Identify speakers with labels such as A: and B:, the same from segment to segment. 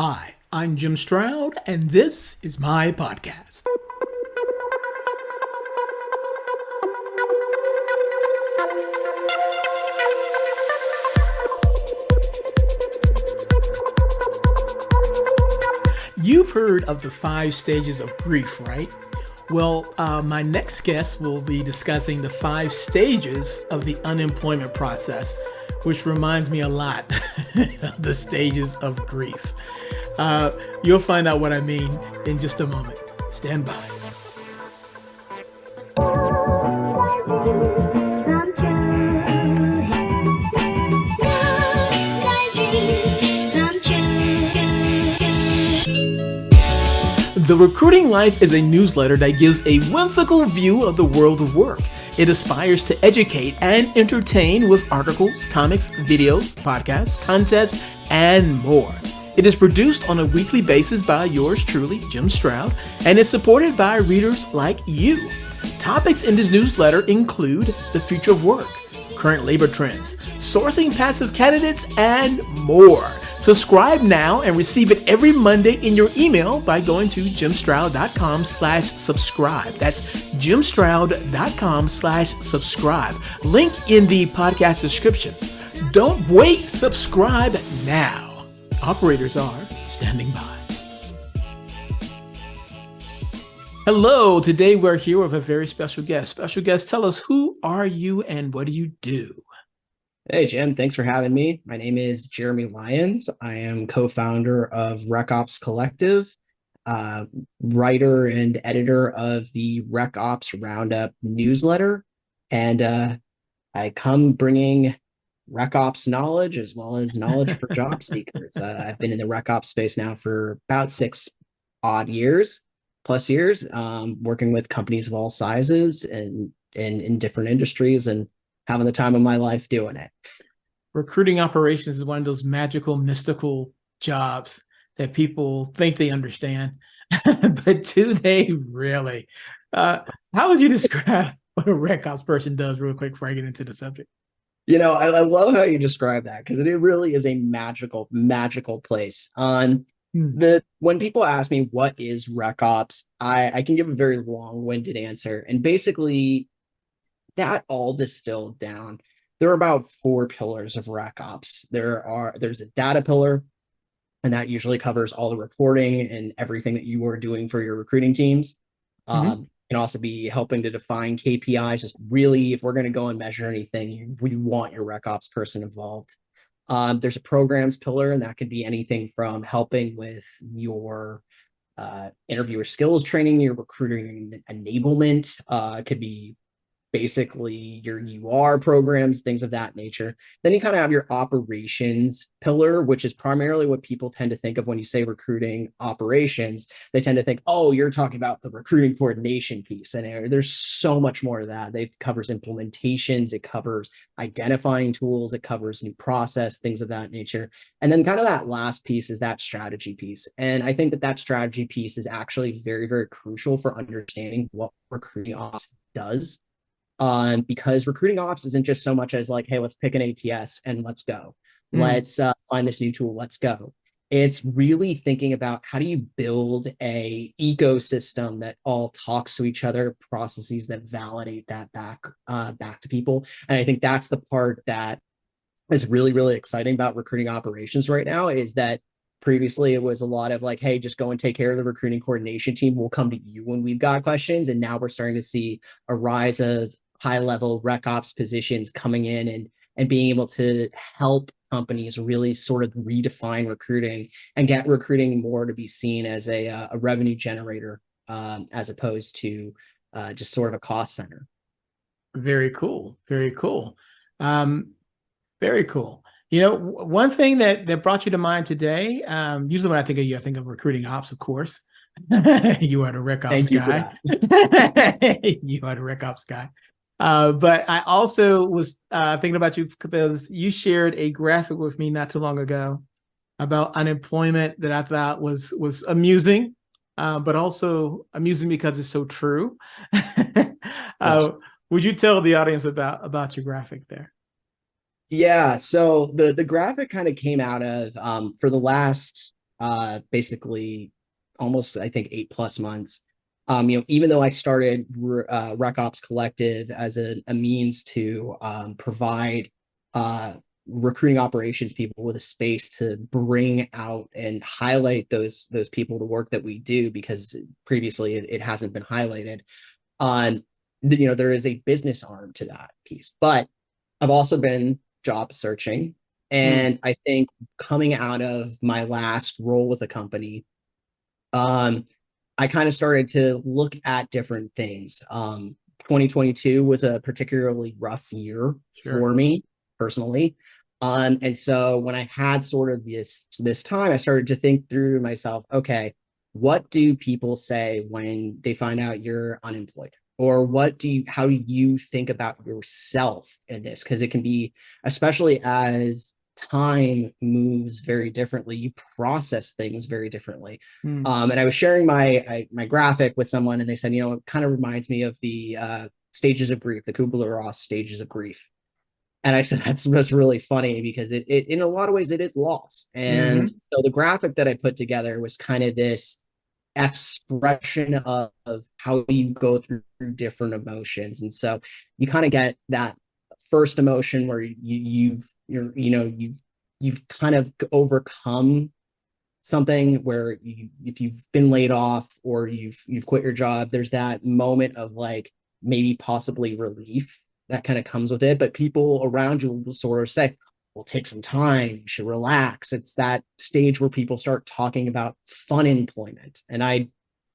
A: Hi, I'm Jim Stroud, and this is my podcast. You've heard of the 5 stages of grief, right? Well, my next guest will be discussing the 5 stages of the unemployment process, which reminds me a lot of the stages of grief. You'll find out what I mean in just a moment. Stand by. The Recruiting Life is a newsletter that gives a whimsical view of the world of work. It aspires to educate and entertain with articles, comics, videos, podcasts, contests, and more. It is produced on a weekly basis by yours truly, Jim Stroud, and is supported by readers like you. Topics in this newsletter include the future of work, current labor trends, sourcing passive candidates, and more. Subscribe now and receive it every Monday in your email by going to jimstroud.com/subscribe. That's jimstroud.com/subscribe. Link in the podcast description. Don't wait, subscribe now. Operators are standing by. Hello, today we're here with a very special guest. Special guest, tell us, who are you and what do you do?
B: Hey, Jim, thanks for having me. My name is Jeremy Lyons. I am co-founder of RecOps Collective, writer and editor of the RecOps Roundup newsletter. And I come bringing RecOps knowledge as well as knowledge for job seekers. I've been in the RecOps space now for about 6 odd years, working with companies of all sizes and in different industries, and having the time of my life doing it.
A: Recruiting operations is one of those magical, mystical jobs that people think they understand, but do they really? How would you describe what a RecOps person does real quick before I get into the subject?
B: You know, I love how you describe that, because it really is a magical place. When people ask me what is RecOps, I can give a very long-winded answer. And basically, that all distilled down, there are about 4 pillars of RecOps. There's a data pillar, and that usually covers all the reporting and everything that you are doing for your recruiting teams. Can also be helping to define KPIs. Just really, if we're going to go and measure anything, we want your RecOps person involved. There's a programs pillar, and that could be anything from helping with your interviewer skills training, your recruiting enablement. It could be basically your UR programs, things of that nature. Then you kind of have your operations pillar, which is primarily what people tend to think of when you say recruiting operations. They tend to think, oh, you're talking about the recruiting coordination piece. And there's so much more to that. It covers implementations, it covers identifying tools, it covers new process, things of that nature. And then kind of that last piece is that strategy piece. And I think that strategy piece is actually very, very crucial for understanding what recruiting ops does. Because recruiting ops isn't just so much as like, hey, let's pick an ATS and let's go. Let's find this new tool, let's go. It's really thinking about, how do you build a ecosystem that all talks to each other, processes that validate that back to people. And I think that's the part that is really, really exciting about recruiting operations right now, is that previously it was a lot of like, hey, just go and take care of the recruiting coordination team. We'll come to you when we've got questions. And now we're starting to see a rise of high-level RecOps positions coming in and being able to help companies really sort of redefine recruiting and get recruiting more to be seen as a revenue generator, as opposed to just sort of a cost center.
A: Very cool. Very cool. Very cool. You know, one thing that brought you to mind today, usually when I think of you, I think of recruiting ops, of course. You are the RecOps guy. You are the RecOps guy. But I also was thinking about you because you shared a graphic with me not too long ago about unemployment that I thought was amusing, but also amusing because it's so true. Would you tell the audience about your graphic there?
B: Yeah, so the graphic kind of came out of for the last basically almost, I think, 8+ months. Even though I started Rec Ops Collective as a means to provide recruiting operations people with a space to bring out and highlight those people, the work that we do, because previously it hasn't been highlighted. There is a business arm to that piece, but I've also been job searching. And I think coming out of my last role with a company, I kind of started to look at different things. 2022 was a particularly rough year for me personally. And so when I had sort of this time, I started to think through myself, okay, what do people say when they find out you're unemployed? Or how do you think about yourself in this? Because it can be, especially as time moves very differently, you process things very differently. And I was sharing my graphic with someone, and they said, it kind of reminds me of the stages of grief, the Kubler-Ross stages of grief. And I said, that's really funny, because it in a lot of ways it is loss. And so the graphic that I put together was kind of this expression of how you go through different emotions. And so you kind of get that first emotion where you've kind of overcome something, where if you've been laid off or you've quit your job, there's that moment of like maybe possibly relief that kind of comes with it. But people around you will sort of say, well, take some time, you should relax. It's that stage where people start talking about fun employment. And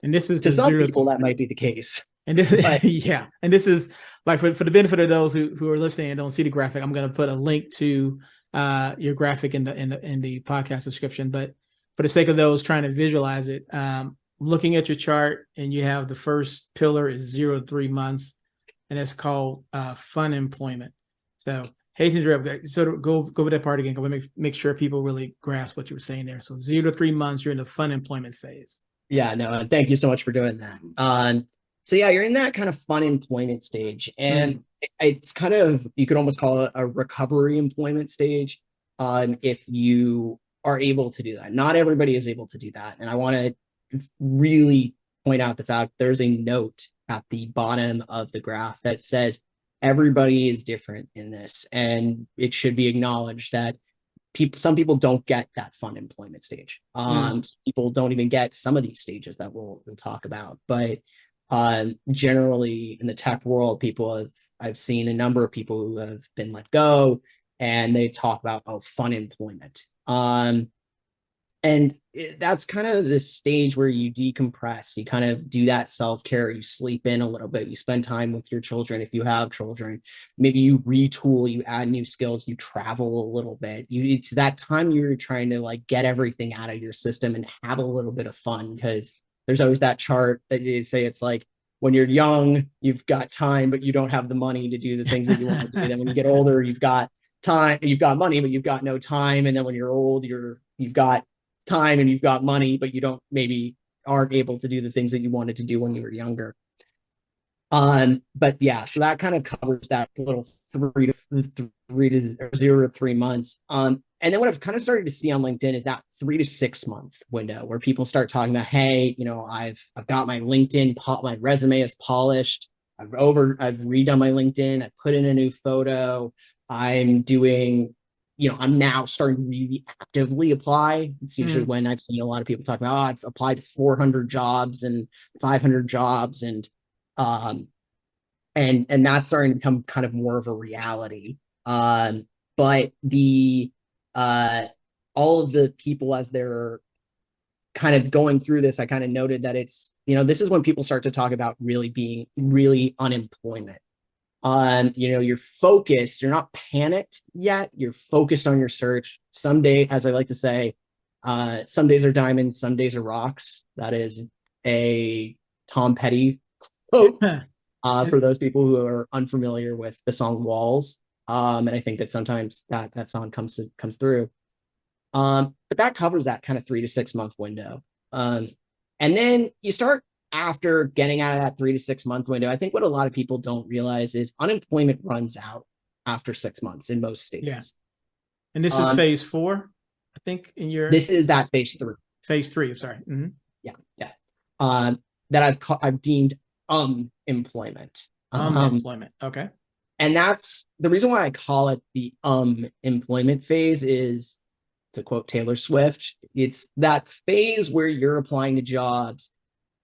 A: this is
B: to some people that might be the case.
A: And this, yeah. And this is like for the benefit of those who are listening and don't see the graphic, I'm going to put a link to your graphic in the podcast description. But for the sake of those trying to visualize it, looking at your chart, and you have the first pillar is 0 to 3 months, and it's called fun employment. So hate to interrupt, so go over that part again. I want to make sure people really grasp what you were saying there. So 0 to 3 months, you're in the fun employment phase.
B: Yeah, no, thank you so much for doing that. So yeah, you're in that kind of fun employment stage, and it's kind of, you could almost call it a recovery employment stage, if you are able to do that. Not everybody is able to do that, and I want to really point out the fact there's a note at the bottom of the graph that says everybody is different in this, and it should be acknowledged that some people don't get that fun employment stage. Some people don't even get some of these stages that we'll talk about. But generally in the tech world, I've seen a number of people who have been let go, and they talk about, fun employment. And that's kind of this stage where you decompress, you kind of do that self-care, you sleep in a little bit, you spend time with your children if you have children, maybe you retool, you add new skills, you travel a little bit. It's that time you're trying to like get everything out of your system and have a little bit of fun, because there's always that chart that they say it's like, when you're young, you've got time, but you don't have the money to do the things that you want to do. Then when you get older, you've got time, you've got money, but you've got no time. And then when you're old, you've got time and you've got money, but you aren't able to do the things that you wanted to do when you were younger. But yeah, so that kind of covers that little 0 to 3 months. And then what I've kind of started to see on LinkedIn is that 3 to 6 month window where people start talking about, hey, I've got my LinkedIn, my resume is polished. I've redone my LinkedIn. I put in a new photo. I'm now starting to really actively apply. It's usually when I've seen a lot of people talk about, I've applied to 400 jobs and 500 jobs. And that's starting to become kind of more of a reality. But all of the people, as they're kind of going through this, I kind of noted that it's, this is when people start to talk about really being really unemployment. You're focused, you're not panicked yet, you're focused on your search. Someday, as I like to say, some days are diamonds, some days are rocks. That is a Tom Petty quote, for those people who are unfamiliar with the song Walls. And I think that sometimes that song comes through. But that covers that kind of 3 to 6 month window. And then you start, after getting out of that 3 to 6 month window, I think what a lot of people don't realize is unemployment runs out after 6 months in most states.
A: Yeah. And this is phase 4, I think, this
B: is that phase 3.
A: Phase three. I'm sorry.
B: Yeah, yeah. That I've deemed employment.
A: Employment. Okay.
B: And that's the reason why I call it the employment phase is, to quote Taylor Swift, it's that phase where you're applying to jobs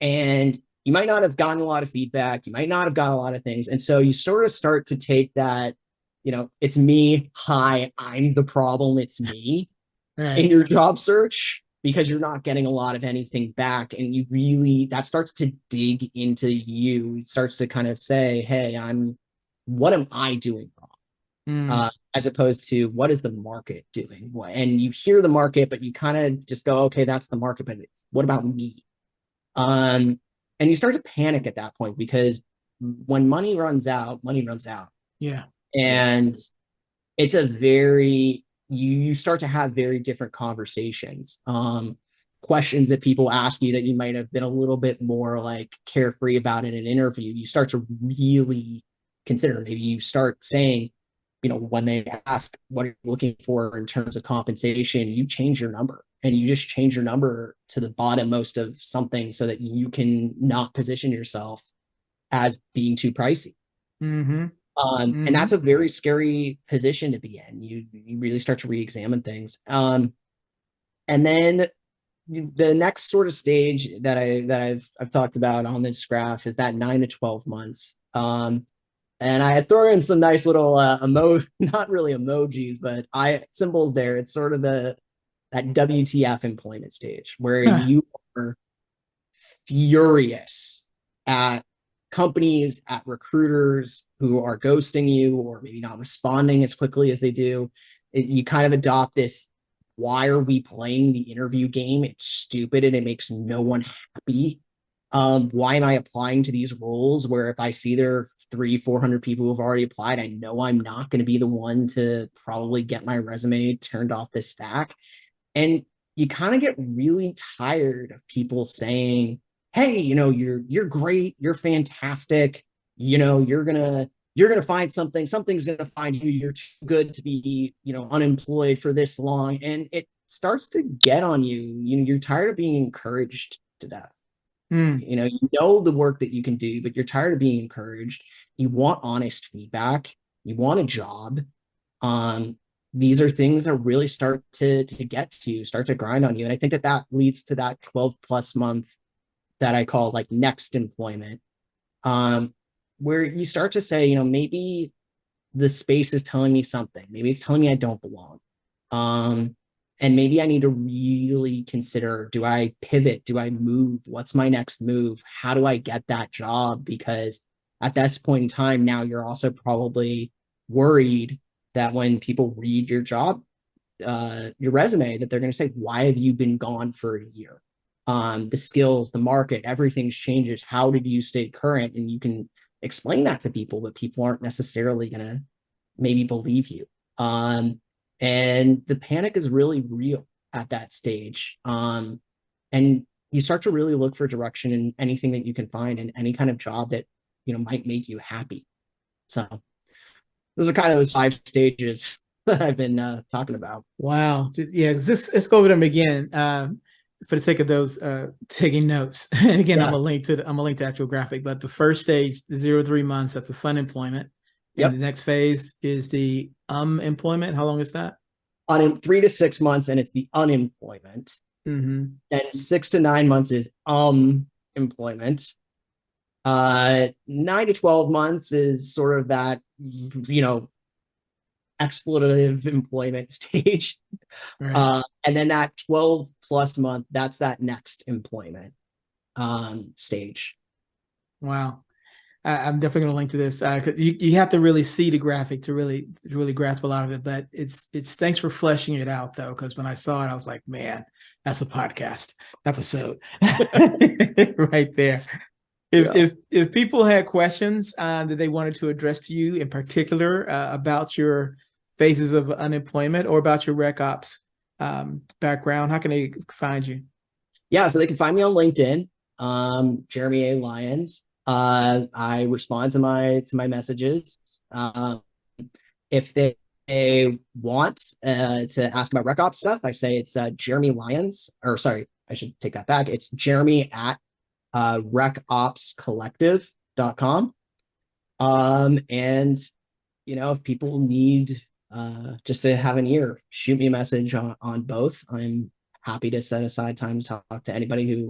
B: and you might not have gotten a lot of feedback, you might not have got a lot of things. And so you sort of start to take that, it's me, hi, I'm the problem, it's me
A: Right.
B: in your job search, because you're not getting a lot of anything back. And that starts to dig into you. It starts to kind of say, hey, what am I doing wrong? As opposed to what is the market doing? And you hear the market, but you kind of just go, okay, that's the market, but what about me? And you start to panic at that point, because when money runs out.
A: Yeah.
B: And it's you start to have very different conversations. Questions that people ask you that you might have been a little bit more like carefree about in an interview, you start to really consider. Maybe you start saying, when they ask what are you looking for in terms of compensation, you change your number, and you just change your number to the bottommost of something so that you can not position yourself as being too pricey. And that's a very scary position to be in. You really start to re-examine things. And then the next sort of stage that I've talked about on this graph is that 9 to 12 months. And I throw in some nice little not really emojis, but symbols there. It's sort of that WTF employment stage where you are furious at companies, at recruiters who are ghosting you or maybe not responding as quickly as they do. You kind of adopt this, why are we playing the interview game? It's stupid and it makes no one happy. Why am I applying to these roles where if I see there are 300-400 people who have already applied, I know I'm not going to be the one to probably get my resume turned off the stack. And you kind of get really tired of people saying, hey, you're great, you're fantastic, you're gonna find something's gonna find you, you're too good to be unemployed for this long. And it starts to get on you. You're tired of being encouraged to death. The work that you can do, but you're tired of being encouraged. You want honest feedback, you want a job. These are things that really start to get to you, start to grind on you. And I think that leads to that 12 plus month that I call like next employment, where you start to say, maybe the space is telling me something. Maybe it's telling me I don't belong. And maybe I need to really consider, do I pivot? Do I move? What's my next move? How do I get that job? Because at this point in time, now you're also probably worried that when people read your resume, that they're going to say, why have you been gone for a year? The skills, the market, everything changes. How did you stay current? And you can explain that to people, but people aren't necessarily going to maybe believe you. And the panic is really real at that stage. And you start to really look for direction in anything that you can find in any kind of job that, might make you happy. So those are kind of those 5 stages that I've been talking about.
A: Wow. Yeah. Let's go over them again. For the sake of those taking notes. And again, I'm gonna link to actual graphic, but the first stage, the 0 to 3 months, that's the fun employment. And the next phase is the employment. How long is that?
B: 3 to 6 months, and it's the unemployment. And 6 to 9 months is employment. 9 to 12 months is sort of that, exploitative employment stage. Right. And then that 12 plus month, that's that next employment stage.
A: Wow. I'm definitely going to link to this. You have to really see the graphic to really grasp a lot of it, but it's thanks for fleshing it out though. Cause when I saw it, I was like, man, that's a podcast episode right there. If people had questions that they wanted to address to you in particular about your phases of unemployment or about your rec ops background, how can they find you?
B: Yeah, so they can find me on LinkedIn, Jeremy A. Lyons. I respond to my messages. If they want to ask about rec ops stuff, I say it's Jeremy Lyons, or sorry, I should take that back. It's Jeremy at recopscollective.com. And if people need just to have an ear, shoot me a message on both. I'm happy to set aside time to talk to anybody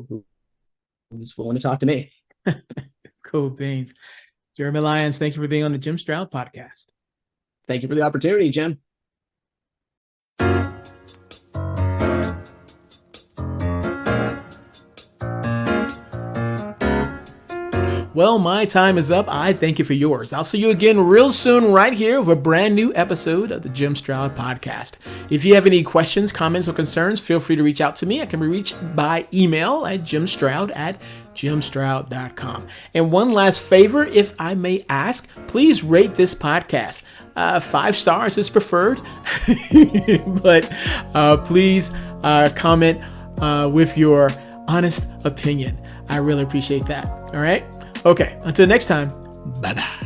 B: who's willing to talk to me.
A: Cool beans. Jeremy Lyons, thank you for being on the Jim Stroud podcast.
B: Thank you for the opportunity, Jim.
A: Well, my time is up. I thank you for yours. I'll see you again real soon right here with a brand new episode of the Jim Stroud podcast. If you have any questions, comments, or concerns, feel free to reach out to me. I can be reached by email at jimstroud@jimstroud.com. And one last favor, if I may ask, please rate this podcast. 5 stars is preferred, but please comment with your honest opinion. I really appreciate that. All right. Okay, until next time, bye-bye.